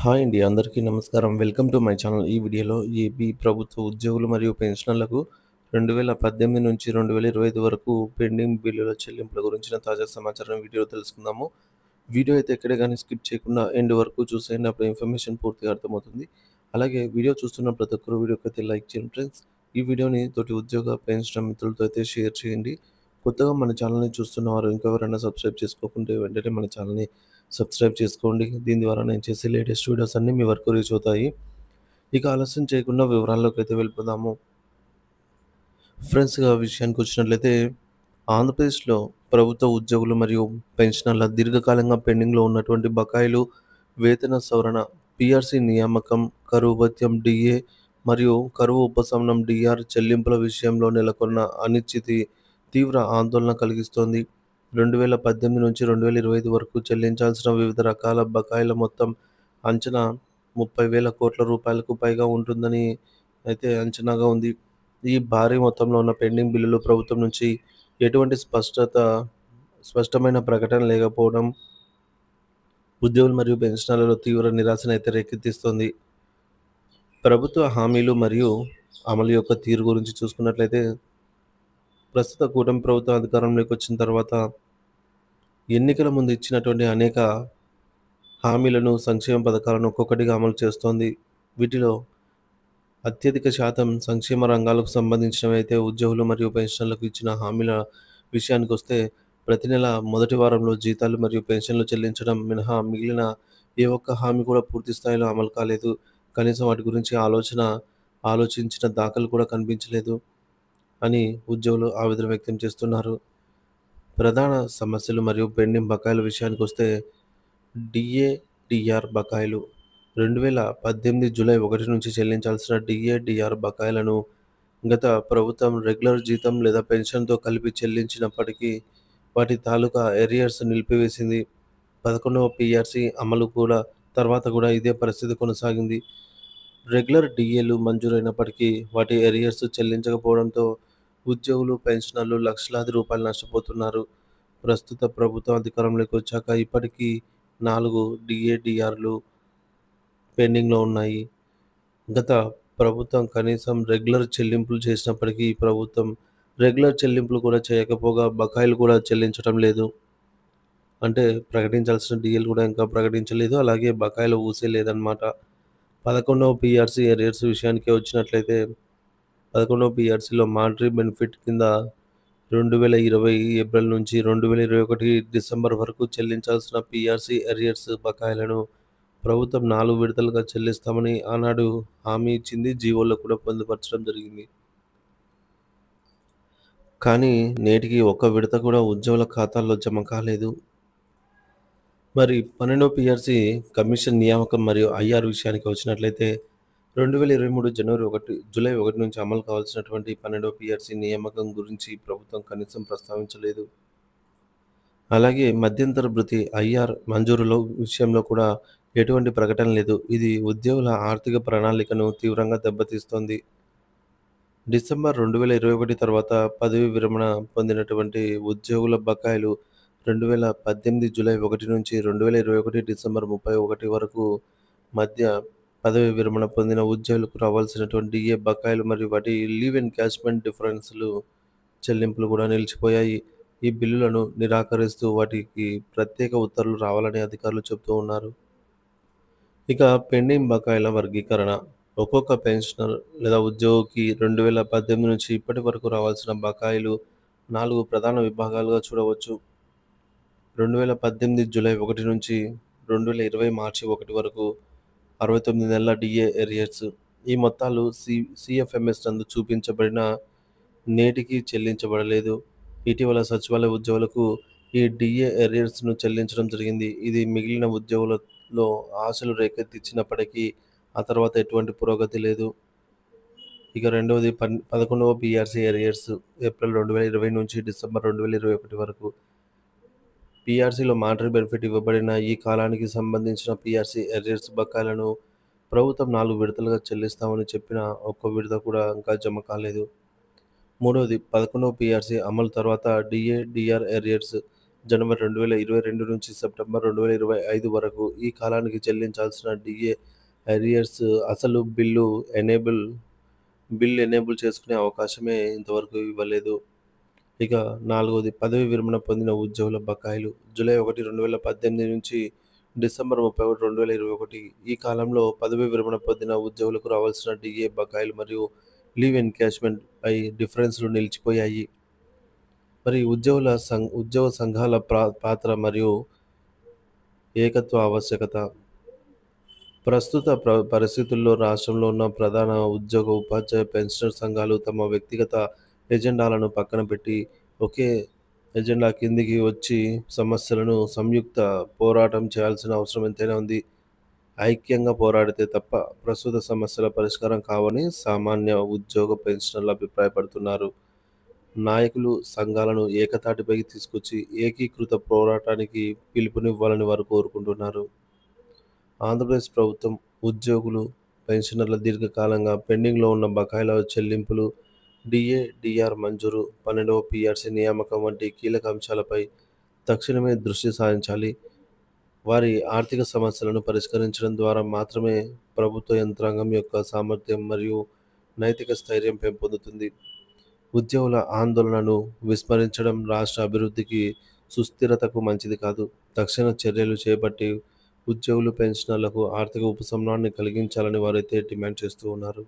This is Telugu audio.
హాయ్ అండి. అందరికీ నమస్కారం. Welcome to my channel. ఈ వీడియోలో ఏపీ ప్రభుత్వ ఉద్యోగులు మరియు పెన్షనర్లకు 2018 నుంచి 2025 వరకు పెండింగ్ బిల్లుల చెల్లింపుల గురించిన తాజా సమాచారం వీడియోలో తెలుసుకుందాము. వీడియో అయితే ఎక్కడే గాని స్కిప్ చేయకుండా ఎండ్ వరకు చూసేయండి. అప్పుడు ఇన్ఫర్మేషన్ పూర్తిగా అర్థమవుతుంది. అలాగే వీడియో చూస్తున్న ప్రతి ఒక్కరు వీడియోకైతే లైక్ చేయండి ఫ్రెండ్స్. ఈ వీడియోని తోటి ఉద్యోగ, పెన్షనర్ మిత్రులతో అయితే షేర్ చేయండి. కొత్తగా మన ఛానల్‌ని చూస్తున్నవారు ఇంకెవరైనా సబ్స్క్రైబ్ చేసుకోకుంటే వెంటనే మన ఛానల్‌ని సబ్స్క్రైబ్ చేసుకోండి. దీని ద్వారా నేను చేసే లేటెస్ట్ వీడియోస్ అన్నీ మీ వరకు రీచ్ అవుతాయి. ఇక ఆలస్యం చేయకుండా వివరాల్లోకైతే వెళ్ళిపోదాము. ఫ్రెండ్స్ విషయానికొచ్చినట్లయితే ఆంధ్రప్రదేశ్‌లో ప్రభుత్వ ఉద్యోగులు మరియు పెన్షనర్ల దీర్ఘకాలంగా పెండింగ్‌లో ఉన్నటువంటి బకాయిలు, వేతన సవరణ, పీఆర్సీ నియామకం, కరువు భత్యం డీఏ మరియు కరువు ఉపశమనం డీఆర్ చెల్లింపుల విషయంలో నెలకొన్న అనిశ్చితి తీవ్ర ఆందోళన కలిగిస్తోంది. 2018 నుంచి 2025 వరకు చెల్లించాల్సిన వివిధ రకాల బకాయిల మొత్తం అంచనా 30,000 కోట్ల రూపాయలకు పైగా ఉంటుందని అయితే అంచనాగా ఉంది. ఈ భారీ మొత్తంలో ఉన్న పెండింగ్ బిల్లులు ప్రభుత్వం నుంచి ఎటువంటి స్పష్టమైన ప్రకటన లేకపోవడం ఉద్యోగులు మరియు పెన్షనర్లలో తీవ్ర నిరాశనైతే రేకెత్తిస్తోంది. ప్రభుత్వ హామీలు మరియు అమలు యొక్క తీరు గురించి చూసుకున్నట్లయితే ప్రస్తుత కూటమి ప్రభుత్వం అధికారంలోకి వచ్చిన తర్వాత ఎన్నికల ముందు ఇచ్చినటువంటి అనేక హామీలను, సంక్షేమ పథకాలను ఒక్కొక్కటిగా అమలు చేస్తోంది. వీటిలో అత్యధిక శాతం సంక్షేమ రంగాలకు సంబంధించినవైతే ఉద్యోగులు మరియు పెన్షనర్లకు ఇచ్చిన హామీల విషయానికొస్తే ప్రతి నెల మొదటి వారంలో జీతాలు మరియు పెన్షన్లు చెల్లించడం మినహా మిగిలిన ఏ ఒక్క హామీ కూడా పూర్తి స్థాయిలో అమలు కాలేదు. కనీసం వాటి గురించి ఆలోచించిన దాఖలు కూడా కనిపించలేదు అని ఉద్యోగులు ఆవేదన వ్యక్తం చేస్తున్నారు. ప్రధాన సమస్యలు మరియు పెండింగ్ బకాయిల విషయానికొస్తే డీఏ, డీఆర్ బకాయిలు 2018 జూలై 1 నుంచి చెల్లించాల్సిన డీఏ, డీఆర్ బకాయిలను గత ప్రభుత్వం రెగ్యులర్ జీతం లేదా పెన్షన్‌తో కలిపి చెల్లించినప్పటికీ వాటి తాలూకా ఎరియర్స్ నిలిపివేసింది. 11వ పీఆర్సీ అమలు తర్వాత కూడా ఇదే పరిస్థితి కొనసాగింది. రెగ్యులర్ డీఏలు మంజూరైనప్పటికీ వాటి ఎరియర్స్ చెల్లించకపోవడంతో ఉద్యోగులు, పెన్షనర్లు లక్షలాది రూపాయలు నష్టపోతున్నారు. ప్రస్తుత ప్రభుత్వం అధికారంలోకి వచ్చాక ఇప్పటికీ 4 డీఏ, డీఆర్‌లు పెండింగ్‌లో ఉన్నాయి. గత ప్రభుత్వం కనీసం రెగ్యులర్ చెల్లింపులు చేసినప్పటికీ ఈ ప్రభుత్వం రెగ్యులర్ చెల్లింపులు కూడా చేయకపోగా బకాయిలు కూడా చెల్లించడం లేదు. అంటే ప్రకటించాల్సిన డీఏలు కూడా ఇంకా ప్రకటించలేదు. అలాగే బకాయిల ఊసే లేదనమాట. 11వ పీఆర్సీ ఎరియర్స్ విషయానికి వచ్చినట్లయితే 11వ పీఆర్సీలో మానిటరీ బెనిఫిట్ కింద 2020 ఏప్రిల్ నుంచి 2021 డిసెంబర్ వరకు చెల్లించాల్సిన పీఆర్సీ ఎరియర్స్ బకాయిలను ప్రభుత్వం 4 విడతలుగా చెల్లిస్తామని ఆనాడు హామీ ఇచ్చింది. జీవోలో కూడా పొందుపరచడం జరిగింది. కానీ నేటికి ఒక్క విడత కూడా ఉద్యోగుల ఖాతాల్లో జమ కాలేదు. మరి 12వ పీఆర్సీ కమిషన్ నియామకం మరియు ఐఆర్ విషయానికి వచ్చినట్లయితే 2023 జూలై 1 నుంచి అమలు కావాల్సినటువంటి 12వ పీఆర్సీ నియామకం గురించి ప్రభుత్వం కనీసం ప్రస్తావించలేదు. అలాగే మధ్యంతర భృతి ఐఆర్ మంజూరులో విషయంలో కూడా ఎటువంటి ప్రకటన లేదు. ఇది ఉద్యోగుల ఆర్థిక ప్రణాళికను తీవ్రంగా దెబ్బతీస్తోంది. డిసెంబర్ 2021 తర్వాత పదవీ విరమణ పొందినటువంటి ఉద్యోగుల బకాయిలు 2018 జూలై 1 నుంచి 2021 డిసెంబర్ 31 వరకు మధ్య పదవీ విరమణ పొందిన ఉద్యోగులకు రావాల్సినటువంటి డిఏ బకాయిలు మరియు వాటి లీవ్ ఎన్కాష్మెంట్ డిఫరెన్స్‌లు చెల్లింపులు కూడా నిలిచిపోయాయి. ఈ బిల్లులను నిరాకరిస్తూ వాటికి ప్రత్యేక ఉత్తర్వులు రావాలని అధికారులు చెబుతూ ఉన్నారు. ఇక పెండింగ్ బకాయిల వర్గీకరణ. ఒక్కొక్క పెన్షనర్ లేదా ఉద్యోగికి 2018 నుంచి ఇప్పటి వరకు రావాల్సిన బకాయిలు 4 ప్రధాన విభాగాలుగా చూడవచ్చు. 2018 జూలై 1 నుంచి 2020 మార్చి 1 వరకు 69 నెలల డీఏ ఎరియర్స్. ఈ మొత్తాలు సీఎఫ్ఎంఎస్ నందు చూపించబడిన నేటికి చెల్లించబడలేదు. ఇటీవల సచివాలయ ఉద్యోగులకు ఈ డీఏ ఎరియర్స్‌ను చెల్లించడం జరిగింది. ఇది మిగిలిన ఉద్యోగులలో ఆశలు రేకెత్తించినప్పటికీ ఆ తర్వాత ఎటువంటి పురోగతి లేదు. ఇక రెండవది 11వ పీఆర్సీ ఎరియర్స్ ఏప్రిల్ 2020 నుంచి డిసెంబర్ 2021 వరకు. పీఆర్సీలో మానిటరీ బెనిఫిట్ ఇవ్వబడిన ఈ కాలానికి సంబంధించిన పీఆర్సీ ఎరియర్స్ బకాయిలను ప్రభుత్వం 4 విడతలుగా చెల్లిస్తామని చెప్పినా ఒక్క విడత కూడా ఇంకా జమ కాలేదు. మూడవది 11వ పీఆర్సీ అమలు తర్వాత డీఏ, డీఆర్ ఎరియర్స్. జనవరి 2022 నుంచి సెప్టెంబర్ 2025 వరకు ఈ కాలానికి చెల్లించాల్సిన డిఏ అరియర్స్ అసలు బిల్ ఎనేబుల్ చేసుకునే అవకాశమే ఇంతవరకు ఇవ్వలేదు. ఇక నాలుగోది పదవీ విరమణ పొందిన ఉద్యోగుల బకాయిలు. జూలై 1, 2018 నుంచి డిసెంబర్ 31, 2021 ఈ కాలంలో పదవీ విరమణ పొందిన ఉద్యోగులకు రావాల్సిన డిఏ బకాయిలు మరియు లీవ్ ఎన్కాష్‌మెంట్ పై డిఫరెన్స్‌లు నిలిచిపోయాయి. మరి ఉద్యోగ సంఘాల పాత్ర మరియు ఏకత్వ ఆవశ్యకత. ప్రస్తుత పరిస్థితుల్లో రాష్ట్రంలో ఉన్న ప్రధాన ఉద్యోగ, ఉపాధ్యాయ, పెన్షనర్ సంఘాలు తమ వ్యక్తిగత ఎజెండాలను పక్కన పెట్టి ఒకే ఎజెండా కిందికి వచ్చి సమస్యలను సంయుక్త పోరాటం చేయాల్సిన అవసరం ఎంతైనా ఉంది. ఐక్యంగా పోరాడితే తప్ప ప్రస్తుత సమస్యల పరిష్కారం కావని సామాన్య ఉద్యోగ, పెన్షనర్లు అభిప్రాయపడుతున్నారు. నాయకులు సంఘాలను ఏకతాటిపైకి తీసుకొచ్చి ఏకీకృత పోరాటానికి పిలుపునివ్వాలని వారు కోరుకుంటున్నారు. ఆంధ్రప్రదేశ్ ప్రభుత్వం ఉద్యోగులు, పెన్షనర్ల దీర్ఘకాలంగా పెండింగ్‌లో ఉన్న బకాయిల చెల్లింపులు, డిఏ, డిఆర్ మంజూరు, 12వ పీఆర్సీ నియామకం వంటి కీలక అంశాలపై తక్షణమే దృష్టి సారించాలి. వారి ఆర్థిక సమస్యలను పరిష్కరించడం ద్వారా మాత్రమే ప్రభుత్వ యంత్రాంగం యొక్క సామర్థ్యం మరియు నైతిక స్థైర్యం పెంపొందుతుంది. ఉద్యోగుల ఆందోళనను విస్మరించడం రాష్ట్ర అభివృద్ధికి, సుస్థిరతకు మంచిది కాదు. తక్షణ చర్యలు చేపట్టి ఉద్యోగులు, పెన్షనర్లకు ఆర్థిక ఉపశమనాన్ని కలిగించాలని వారైతే డిమాండ్ చేస్తూ ఉన్నారు.